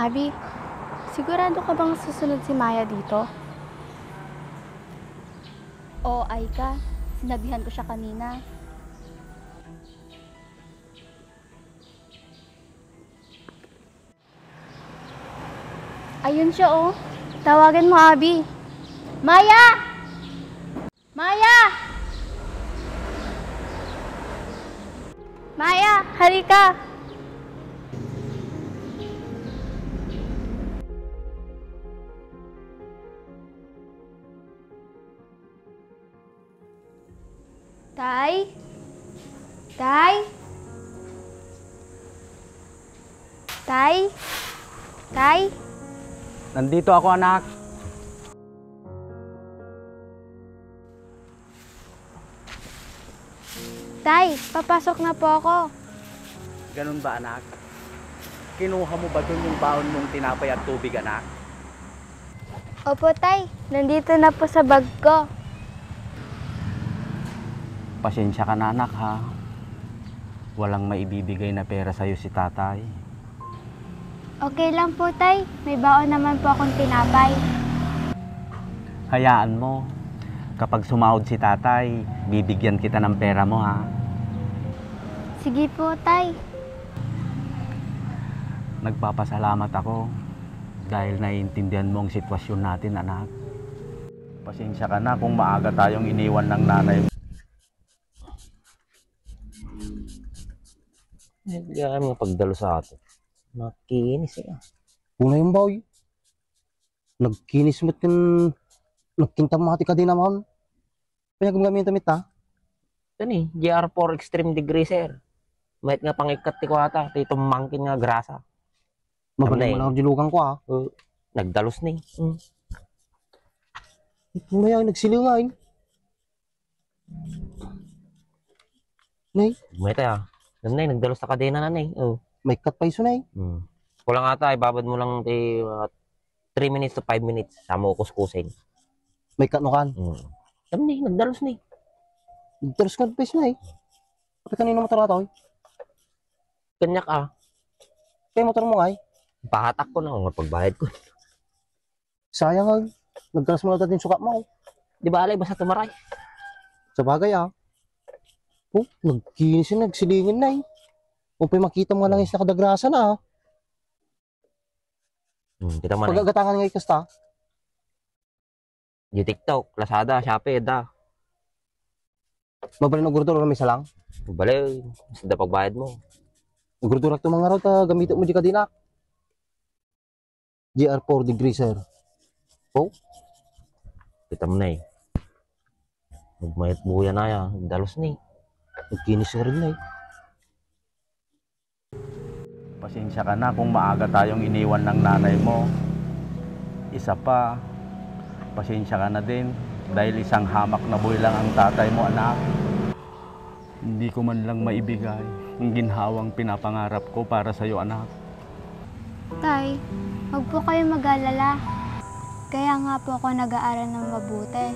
Abby, sigurado ka bang susunod si Maya dito? Oo, Aika. Sinabihan ko siya kanina. Ayun siya oh. Tawagan mo, Abby. Maya! Maya! Maya, halika! Tay? Tay? Tay? Tay? Nandito ako, anak. Tay, papasok na po ako. Ganun ba, anak? Kinuha mo ba dun yung baon mong tinapay at tubig, anak? Opo, Tay. Nandito na po sa bag ko. Pasensya ka na, anak, ha? Walang maibibigay na pera sa'yo si tatay. Okay lang po, Tay. May baon naman po akong tinapay. Hayaan mo. Kapag sumahod si tatay, bibigyan kita ng pera mo, ha? Sige po, Tay. Nagpapasalamat ako dahil naiintindihan mo ang sitwasyon natin, anak. Pasensya ka na kung maaga tayong iniwan ng nanay mo. Hindi kami pagdalo sa ato. Nakikinis eh. Una yung boy. Nagkinis mo't yung nagkintamati ka din naman. Pinagamagamit tamit ha. Ito ni, GR4 Extreme Degree, sir. Mahit nga pangikat ti ko ata. Ito mangkin nga grasa. Magaling Tamlay. mo lang dilugan ko ha. Nagdalos ni. Maya nagsilingain. Nay, Mahit ah. Nanay, nagdalos sa kadena nanay. may cut pa iso nay. Kulang ata, ibabad mo lang 3 minutes to 5 minutes. Sama ko kuskusin. May cut no kan. Tam ni, nagdalos ni. Terus ka pa iso nay. Kapag kanino motor ato. Kanyak ah. Kaya motor mo ngay. Pahatak ko na kung pagbayad ko. Sayang nga. Nagkaras mo na din sukat mo. Di ba alay, basta tumaray. Sa bagay ha. Oh, nagkinis yun, nagsilingin na eh. Kung pa makita mo nga lang is nakadagrasa na ha. Kita man eh. Pag-agatangan nga ikasta. Di TikTok, Lazada, Shopee, da. Mabalin ng gurdura may salang. Balay, basta pagbayad mo. Ang gurdura ito mga raw ta gamitin mo di ka dinak. GR4 degree sir. Oh, Kita mo na eh. Magmayat buya na yan. Dalos ni. nagkinis na rin na eh. Pasensya ka na kung maaga tayong iniwan ng nanay mo. Isa pa, pasensya ka na din dahil isang hamak na buhay lang ang tatay mo, anak. Hindi ko man lang maibigay ang ginhawang pinapangarap ko para sa'yo, anak. Tay, huwag po kayo mag-alala. Kaya nga po ako nag-aaral ng mabuti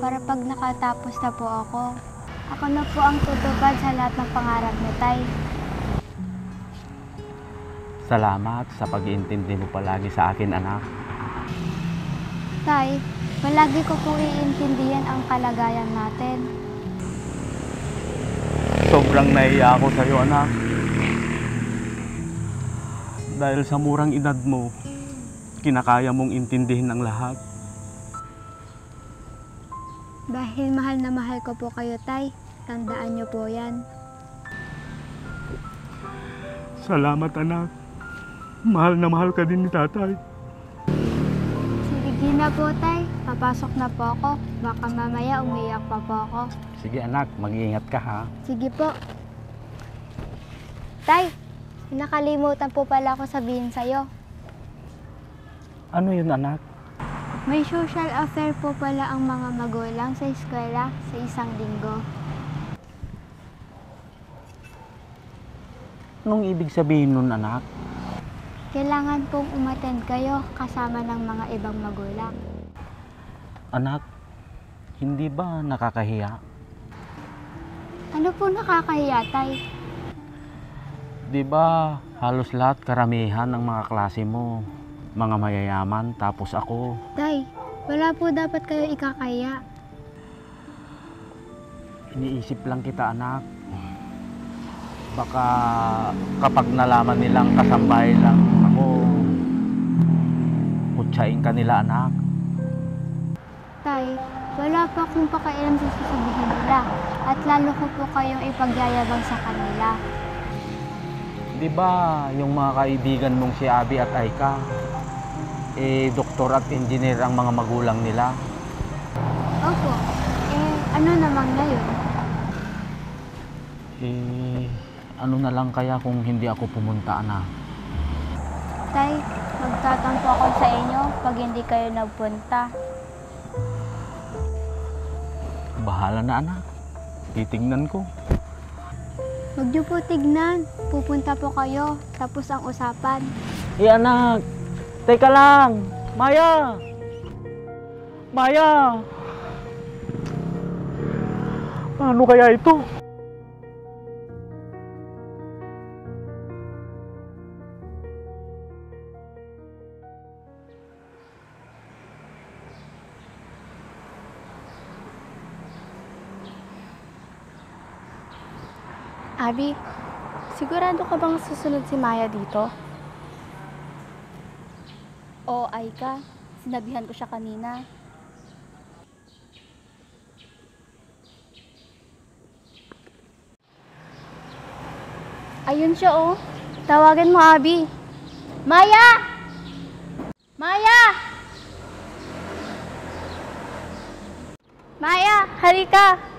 para pag nakatapos na po ako na po ang tutupad sa lahat ng pangarap ni Tay. Salamat sa pag-iintindi mo palagi sa akin, anak. Tay, palagi ko po iintindihan ang kalagayan natin. Sobrang nahiya ako sa'yo, anak. Dahil sa murang edad mo, kinakaya mong intindihin ang lahat. Dahil mahal na mahal ko po kayo, Tay. Tandaan niyo po yan. Salamat, anak. Mahal na mahal ka din ni tatay. Sige na po, Tay. Papasok na po ako. Baka mamaya umiyak pa po ako. Sige, anak. Mag-iingat ka, ha? Sige po. Tay, nakalimutan po pala ako sabihin sa'yo. Ano yun, anak? May social affair po pala ang mga magulang sa eskwela sa isang linggo. Anong ibig sabihin nun, anak? Kailangan pong umattend kayo kasama ng mga ibang magulang. Anak, hindi ba nakakahiya? Ano po nakakahiya, Tay? Di ba Halos lahat karamihan ng mga klase mo, mga mayayaman, tapos ako. Tay, wala po dapat kayo ikakaya. Iniisip lang kita, anak. Baka kapag nalaman nilang kasambahay lang ako, kutsain ka nila, anak. Tay, wala pa akong pakialam sa sasabihin nila at lalo ko po kayong ipagyayabang sa kanila. Di ba yung mga kaibigan mong si Abby at Aika, doktor at engineer ang mga magulang nila? Opo, ano naman ngayon? Ano na lang kaya kung hindi ako pumunta, anak? Tay, magtatampo ako sa inyo pag hindi kayo nagpunta. Bahala na, anak. Titingnan ko. Huwag niyo po tignan. Pupunta po kayo, tapos ang usapan. Anak! Teka lang! Maya! Maya! Paano kaya ito? Abby, sigurado ka bang susunod si Maya dito? Oo, Aika. Sinabihan ko siya kanina. Ayun siya, oh. Tawagan mo, Abby. Maya! Maya! Maya, halika!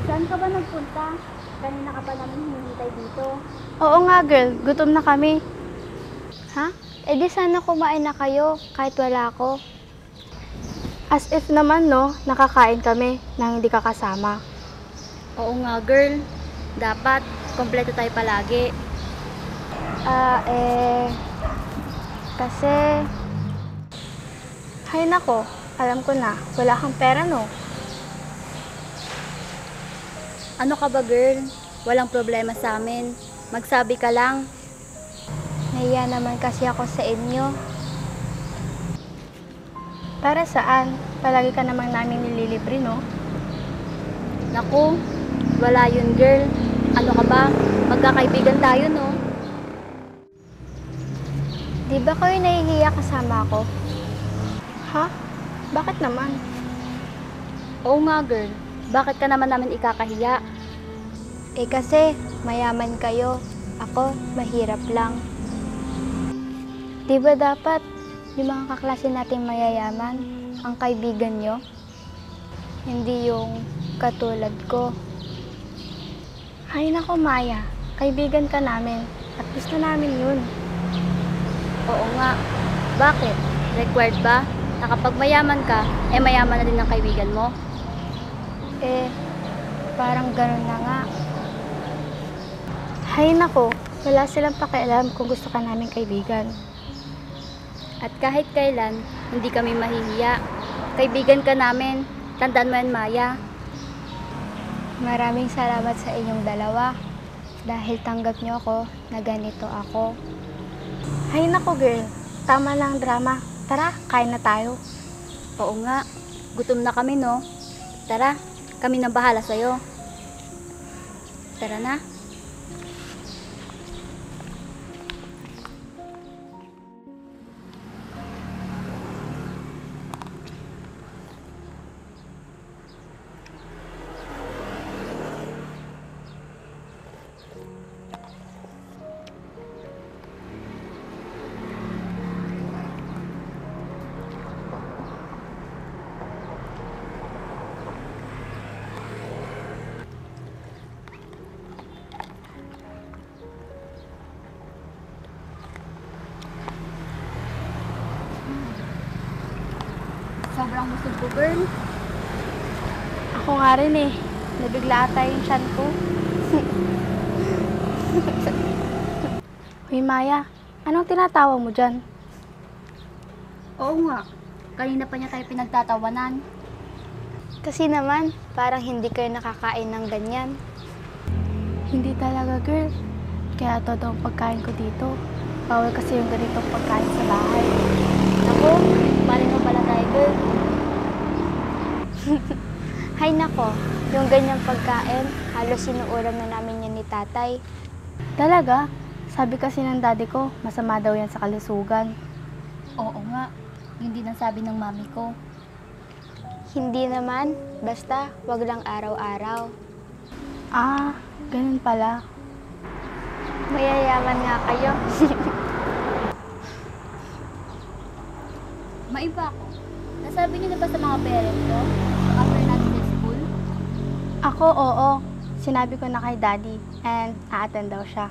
Saan ka ba nagpunta? Kanina ka pa namin hinihintay dito. Oo nga, girl. Gutom na kami. Ha? E di sana kumain na kayo kahit wala ako. As if naman, no, nakakain kami nang hindi ka kasama. Oo nga, girl. Dapat, kompleto tayo palagi. Kasi Hay nako, alam ko na. Wala kang pera, no? Ano ka ba, girl? Walang problema sa amin. Magsabi ka lang. nahiya naman kasi ako sa inyo. Para saan? Palagi ka namang namin nililibre, no? Naku, wala yun, girl. Ano ka ba? Magkakaibigan tayo, no? Di ba kayo nahihiya kasama ko? Ha? Bakit naman? Oo nga, girl. Bakit ka naman namin ikakahiya? Eh kasi mayaman kayo. Ako, mahirap lang. Di ba dapat yung mga kaklase nating mayayaman ang kaibigan nyo? Hindi yung katulad ko. Hay nako, Maya. Kaibigan ka namin. At gusto namin yun. Oo nga. Bakit? Required ba na kapag mayaman ka, mayaman na din ang kaibigan mo? Eh, parang ganun na nga. Hay nako, wala silang pakialam kung gusto ka namin kaibigan. At kahit kailan, hindi kami mahihiya. Kaibigan ka namin. Tandaan mo yan, Maya. Maraming salamat sa inyong dalawa dahil tanggap nyo ako na ganito ako. Hay nako, girl. Tama lang drama. Tara, kain na tayo. Oo nga. Gutom na kami, no? Tara, kami nang bahala sa'yo. Tara na. Sobrang busog ko, girl. Ako nga rin eh. Nabigla ata yung tiyan ko. Hoy, Maya. Anong tinatawag mo dyan? Oo nga. Kanina pa niya tayo pinagtatawanan. Kasi naman, parang hindi kayo nakakain ng ganyan. Hindi talaga, girl. Kaya todo ang pagkain ko dito. Bawal kasi yung ganitong pagkain sa bahay. Naku, paano mo pala tayo, girl? Hay nako, yung ganyang pagkain, halos sinuulam na namin yan ni tatay. Talaga? Sabi kasi ng daddy ko, masama daw yan sa kalusugan. Oo nga. Yun din ang sabi ng mami ko. Hindi naman, basta wag lang araw-araw. Ah, ganun pala. Mayayaman nga kayo. Maiba ako. Nasabi niyo na ba sa mga parents ko? After natin sa school? Ako, oo. Sinabi ko na kay daddy and a-attend daw siya.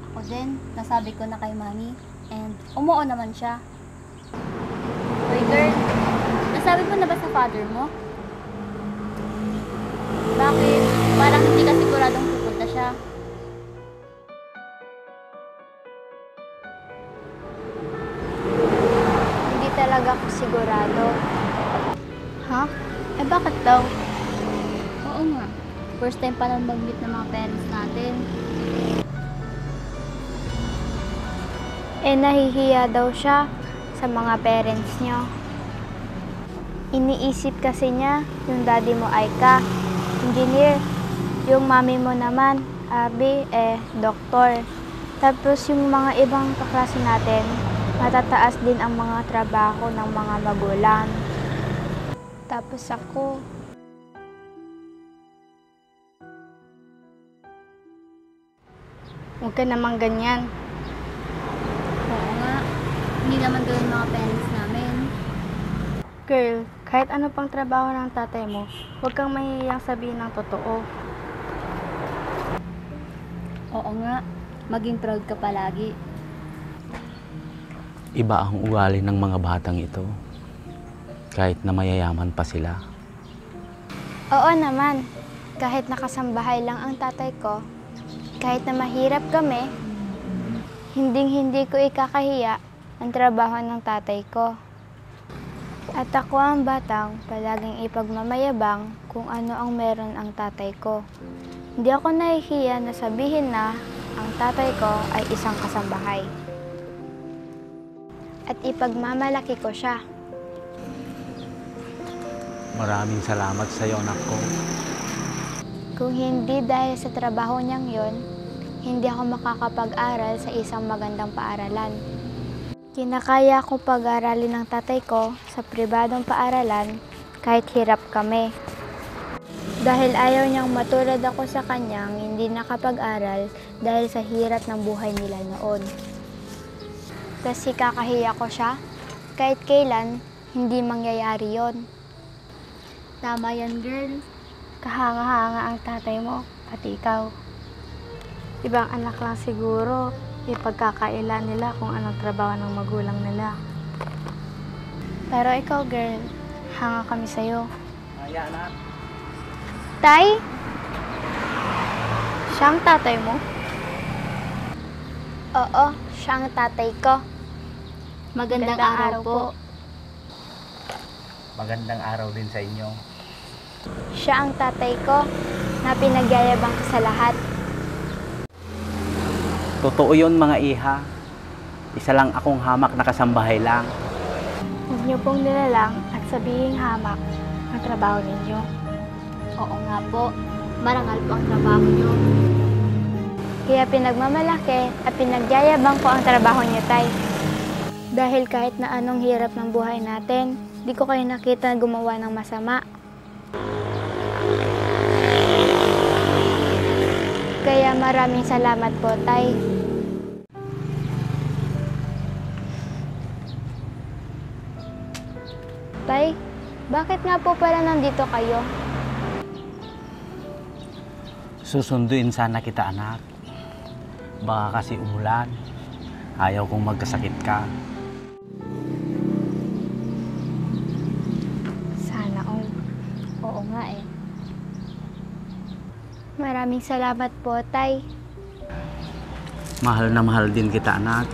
Ako din, nasabi ko na kay mami and umuo naman siya. Hoy girl, nasabi mo na ba sa father mo? Bakit? Parang hindi ka siguradong pupunta siya. Hindi talaga ako sigurado. Ha? Eh bakit daw? Oo nga. First time pa lang mag-meet ng mga parents natin. Nahihiya daw siya sa mga parents niyo. Iniisip kasi niya, yung daddy mo ay engineer. Yung mami mo naman, abi, doktor. Tapos yung mga ibang kaklase natin, matataas din ang mga trabaho ng mga magulang. Tapos ako, Huwag ka namang ganyan. Oo nga. Hindi naman gawin mga parents namin. Girl, kahit ano pang trabaho ng tatay mo, huwag kang mahihiyang sabihin ng totoo. Oo nga. Maging proud ka palagi. Iba ang ugali ng mga batang ito. Kahit na mayayaman pa sila. oo naman, kahit nakasambahay lang ang tatay ko, kahit na mahirap kami, hinding-hindi ko ikakahiya ang trabaho ng tatay ko. At ako ang batang palaging ipagmamayabang kung ano ang meron ang tatay ko. Hindi ako nahihiya na sabihin na ang tatay ko ay isang kasambahay. At ipagmamalaki ko siya. Maraming salamat sa iyo, anak ko. Kung hindi dahil sa trabaho niyang yon, hindi ako makakapag-aral sa isang magandang paaralan. Kinakaya ko pag-aralin ng tatay ko sa pribadong paaralan kahit hirap kami. Dahil ayaw niyang matulad ako sa kanyang hindi nakapag-aral dahil sa hirap ng buhay nila noon. Kasi kakahiya ko siya, kahit kailan hindi mangyayari yon. Tama yan, girl. Kahanga-hanga ang tatay mo, pati ikaw. Ibang anak lang siguro, ipagkakailan nila kung anong trabaho ng magulang nila. Pero ikaw, girl, hanga kami sa'yo. Tay, Siya ang tatay mo? oo, siya ang tatay ko. Magandang araw po. Magandang araw din sa inyo. Siya ang tatay ko na pinagyayabang ko sa lahat. Totoo yun, mga iha. Isa lang akong hamak na kasambahay lang. Huwag niyo pong nilalang at sabihing hamak ang trabaho ninyo. Oo nga po, marangal po ang trabaho niyo. Kaya pinagmamalaki at pinagyayabang ko ang trabaho niyo, Tay. Dahil kahit na anong hirap ng buhay natin, di ko kayo nakita gumawa ng masama. Kaya maraming salamat po, Tay. Tay, bakit nga po pala nandito kayo? Susunduin sana kita, anak. Baka kasi umulan. Ayaw kong magkasakit ka. Sana all. Oo nga eh. Maraming salamat po, Tay. Mahal na mahal din kita, anak.